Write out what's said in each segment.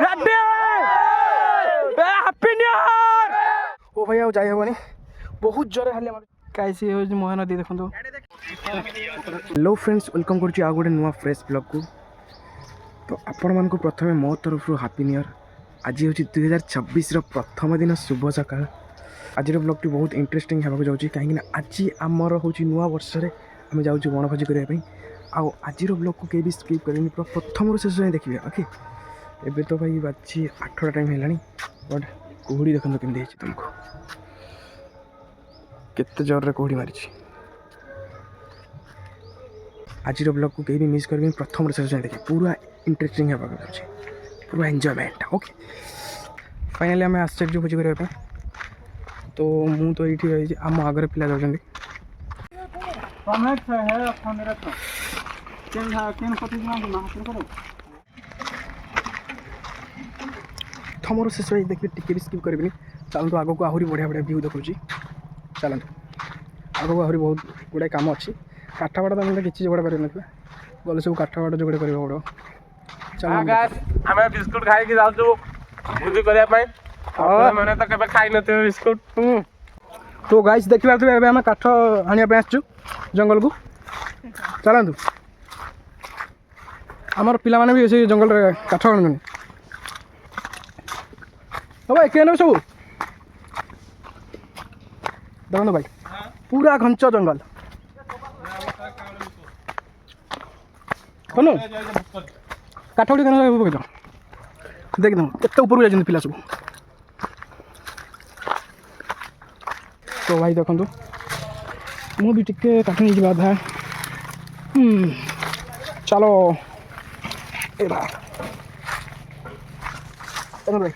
Happy new year. ओ भाई जाई हेबनी बहुत जोरे हाले कैसी हो महानदी देखो। हेलो फ्रेंड्स वेलकम कर आ गोटे नुआ फ्रेश ब्लॉग को। तो आपण मान प्रथमे मो तरफ हैप्पी न्यू ईयर। आज हूँ 2026 प्रथम दिन शुभ सका। आज ब्लॉग टी बहुत इंटरेस्टिंग होगा जाऊँगी कहीं आज आमर हूँ नुआ वर्ष आम जाऊँ बनभोजी करने। आज ब्लॉग को कहीं स्किप करेंगे प्रथम शेष जाए देखिए। ओके एबे तो भाई बाजी 8टा टाइम है बट कुहुड़ी देखो केमती तुमको केते जोर रे कुहुड़ी मारी। आज ब्लॉग को कहीं भी मिस करेंगे प्रथम शेष जाए देखिए पूरा इंटरेस्टिंग होगा पूरा एंजॉयमेंट। ओके फाइनली आम आश्चर्य भोजी करने। तो मु तो ये रही आम आगे पिला जाऊँ थमर शेष देखिए टिके भी स्किप करेंगे। चलते आग को आहरी बढ़िया बढ़िया व्यू देखा। चलते आग को आहरी बहुत गुड़ाए कम अच्छी काठपाड़ तो आम किसी जोड़ा पार गले सब काठपाड़ जोड़े कर आम बिस्कुट खाई जाऊँ भोजी करने मैंने तो कभी खाई नथिबे बिस्कुट। तो गाइस देखिए आम काठ आने आसचु जंगल को। चलतु आमर पिला माने भी से जंगल रे काठ आनु भाई क्या सब देखो भाई पूरा घंच जंगल कौन काठ गुड़ी पकड़ देख दम केत ऊपर जाते पिला सब। तो भाई देखो मु भी टिके काठ नहीं जा था। चलो ए भाई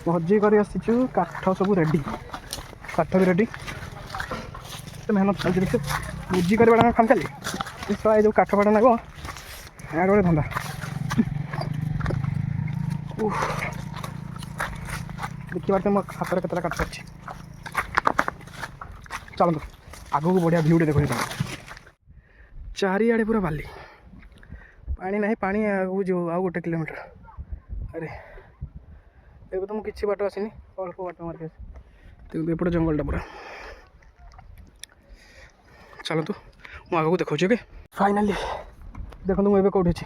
भोजी कर काठ सब रेडी काठ भी रेडी मेहनत चलती देखिए भोजी कर खाम खाली जो काठ फाट नाग यहाँ गोटे धंदा। देखिए बार मो हाथ में केतटा काठ अच्छी। चलते आग को बढ़िया भ्यूटे देख चारिआडे पूरा बाली पानी ना पानी आगू जो आउ गोटे किलोमीटर। अरे एबे तो मुझे बाट आसनी अल्प बाट मार्क देखते एपटे जंगलटा पूरा। चलतु मुझे आगे देखा। ओके फाइनाली देखो मुझे कौटे अच्छी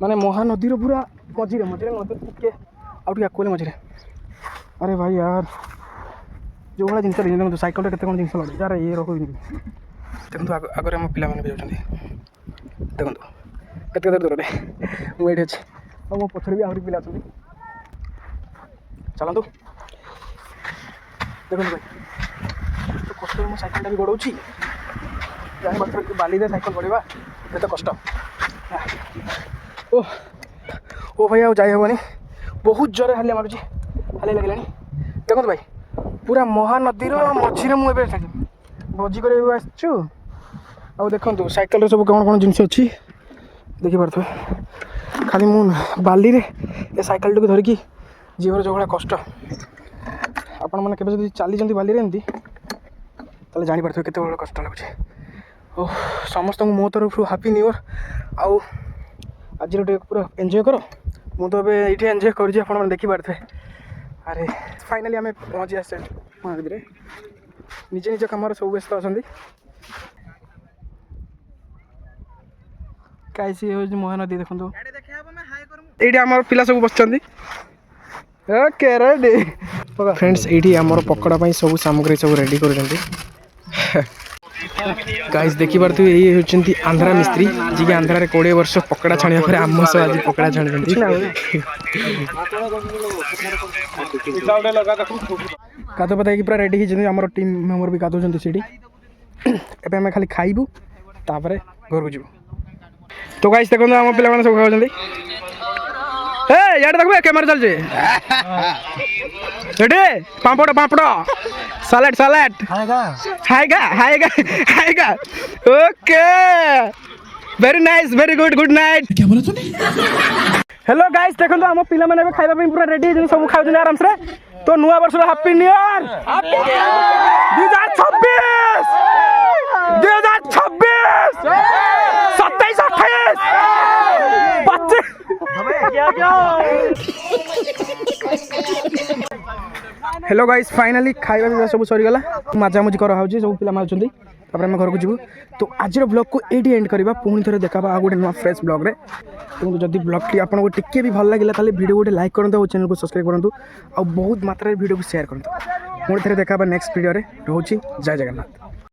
माने महानदीर पूरा मझे मझे नदी टे आगे आकुले मझे। अरे भाई यार जो भाई जिन देखो सैकल के कौन जिन लगे यार ये रखो देखो आगे आम पिला भी जाऊँ देखो केते दूर मुझे अच्छे और मो पछरे भी आहरी पिला। चलतु देखो भाई तो कष्ट मो सैकल भी गड़ाऊँगी जानी बाली सैकल गड़ा केते कष्ट। ओ भाई आ जाई हेबनी बहुत जोरे हालिया मारुची हालिया लगे। देखो भाई पूरा महानदीर मझे मुझे भोजी कर आसचु आ देखो सैकल सब कौन कौन जिन अच्छी देखी पारे खाली मु बाली रे ए सैकल टी धरिकी जीवन जो भाई कष्ट आपण मैंने केबे चली बाली एमती ताले जानी पारे केते बड़ कष्ट लगुच। ओ समस्त मो तरफ हैप्पी न्यू ईयर। आउ आज पूरा एंजॉय करो मु तो ये एंजॉय कर देखी पारे। अरे फाइनाली आम पहुँची आस महानदी निज निज कम सब व्यस्त अच्छा कैसी हो महानदी देखो। ये आम पिला सब बस ओके रेडी फ्रेंड्स ये आम पकड़ा सब सामग्री सब रेडी कर गाइस देखी पारे ये होती आंध्रा मिस्त्री जी आंध्रा रे 20 वर्ष पकड़ा छाणिया पर आम सब आज पकड़ा छाणी कादो पता कि पूरा रेडी होम टीम मेम्बर भी गाधुंट से एम खाली खाइबू तापर घर को जीव। तो गाइस देखो आम पे सब खाऊँ यार देखो camera चलছে ready papad papad salad salad खाएगा खाएगा खाएगा। Okay very nice very good good night. क्या बोला तूने? हेलो गाइस देखो आम पिला माने खाइबा पे पूरा रेडी सब खाऊ आराम से। तो नुआ वर्ष happy new year 2026 27 28 25 hello guys finally खाଇବା ପିଇବା ସବୁ ସରିଗଲା ମଜାମଜି କରାହେଉଛି ସବୁ ପିଲା ମାରୁଛନ୍ତି ତାପରେ ଆମେ ଘରକୁ ଯିବୁ ତ ଆଜିର ବ୍ଲଗ୍କୁ ଏଇଠି ଏଣ୍ଡ କରିବା ପୁଣି ଥରେ ଦେଖାବା ଆଉ ଗୋଟେ ନୂଆ ଫ୍ରେଶ୍ ବ୍ଲଗ୍ରେ ତେଣୁ ଯଦି ବ୍ଲଗ୍ଟି ଆପଣଙ୍କୁ ଟିକେ ବି ଭଲ ଲାଗିଲା ତାହେଲେ ଭିଡ଼ିଓ ଗୋଟେ ଲାଇକ୍ କରନ୍ତୁ ଆଉ ଚ୍ୟାନେଲକୁ ସବସ୍କ୍ରାଇବ୍ କରନ୍ତୁ ଆଉ ବହୁତ ମାତ୍ରାରେ ଭିଡ଼ିଓକୁ ସେୟାର କରନ୍ତୁ ପୁଣି ଥରେ ଦେଖାବା ନେକ୍ସଟ ଭିଡ଼ିଓରେ ରହୁଛି ଜୟ ଜଗନ୍ନାଥ।